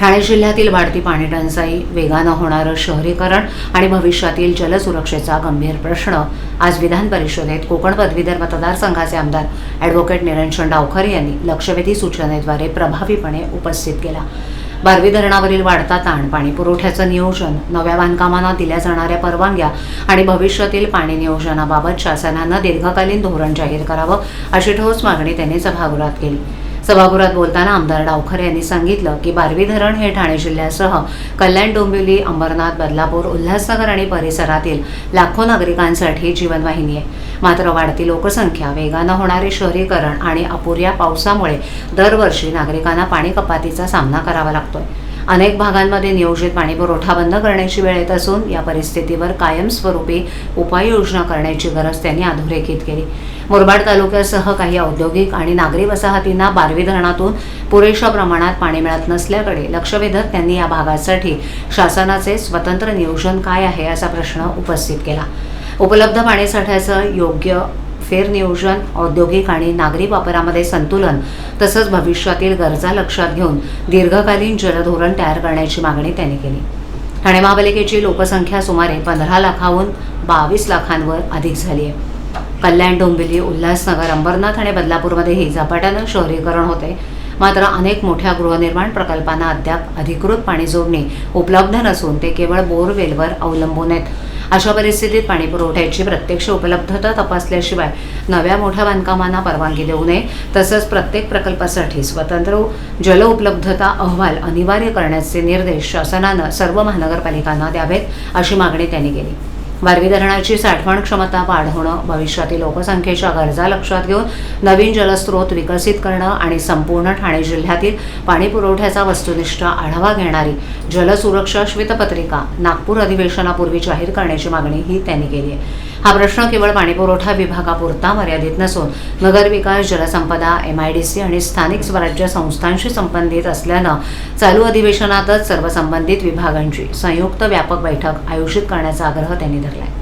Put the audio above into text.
ठाणे जिल्ह्यातील वाढती पाणी टंचाई, वेगानं होणारं शहरीकरण आणि भविष्यातील जलसुरक्षेचा गंभीर प्रश्न आज विधान परिषदेत कोकण पदवीधर मतदारसंघाचे आमदार ॲडव्होकेट निरंजन डावखरे यांनी लक्षवेधी सूचनेद्वारे प्रभावीपणे उपस्थित केला. बारवी धरणावरील वाढता ताण, पाणी पुरवठ्याचं नियोजन, नव्या बांधकामांना दिल्या जाणाऱ्या परवानग्या आणि भविष्यातील पाणी नियोजनाबाबत शासनानं दीर्घकालीन धोरण जाहीर करावं अशी ठोस मागणी त्यांनी सभागृहात केली. सभागृहात बोलताना आमदार डावखरे यांनी सांगितलं की बारवी धरण हे ठाणे जिल्ह्यासह कल्याण, डोंबिवली, अंबरनाथ, बदलापूर, उल्हासनगर आणि परिसरातील लाखो नागरिकांसाठी जीवनवाहिनी आहे. मात्र वाढती लोकसंख्या, वेगानं होणारे शहरीकरण आणि अपुऱ्या पावसामुळे दरवर्षी नागरिकांना पाणी कपातीचा सामना करावा लागतोय. अनेक भागांमध्ये नियोजित पाणीपुरवठा बंद करण्याची वेळ येत असून या परिस्थितीवर कायमस्वरूपी उपाययोजना करण्याची गरज त्यांनी अधोरेखित केली. मुरबाड तालुक्यासह काही औद्योगिक आणि नागरी वसाहतींना बारवी धरणातून पुरेशा प्रमाणात पाणी मिळत नसल्याकडे लक्ष वेधत त्यांनी या भागासाठी शासनाचे स्वतंत्र नियोजन काय आहे असा प्रश्न उपस्थित केला. उपलब्ध पाणीसाठ्याचं योग्य फेरनियोजन, औद्योगिक आणि नागरी वापरामध्ये संतुलन तसंच भविष्यातील गरजा लक्षात घेऊन दीर्घकालीन जलधोरण तयार करण्याची मागणी त्यांनी केली. ठाणे महापालिकेची लोकसंख्या सुमारे 15 लाखाहून 22 लाखांवर अधिक झाली आहे. कल्याण, डोंबिवली, उल्हासनगर, अंबरनाथ आणि बदलापूरमध्येही झपाट्यानं शहरीकरण होते. मात्र अनेक मोठ्या गृहनिर्माण प्रकल्पांना अद्याप अधिकृत पाणी जोडणी उपलब्ध नसून ते केवळ बोरवेलवर अवलंबून आहेत. अशा परिस्थितीत पाणी पुरवठ्याची प्रत्यक्ष उपलब्धता तपासल्याशिवाय नव्या मोठ्या बांधकामांना परवानगी देऊ नये. तसंच प्रत्येक प्रकल्पासाठी स्वतंत्र जल उपलब्धता अहवाल अनिवार्य करण्याचे निर्देश शासनानं सर्व महानगरपालिकांना द्यावेत अशी मागणी त्यांनी केली. बारवी धरणाची साठवण क्षमता वाढवणं, भविष्यातील लोकसंख्येच्या गरजा लक्षात घेऊन नवीन जलस्रोत विकसित करणं आणि संपूर्ण ठाणे जिल्ह्यातील पाणी पुरवठ्याचा वस्तुनिष्ठ आढावा घेणारी जलसुरक्षा श्वेतपत्रिका नागपूर अधिवेशनापूर्वी जाहीर करण्याची मागणीही त्यांनी केली आहे. हा प्रश्न केवळ पाणीपुरवठा विभागापुरता मर्यादित नसून नगरविकास, जलसंपदा, MIDC आणि स्थानिक स्वराज्य संस्थांशी संबंधित असल्यानं चालू अधिवेशनातच सर्व संबंधित विभागांची संयुक्त व्यापक बैठक आयोजित करण्याचा आग्रह त्यांनी धरला.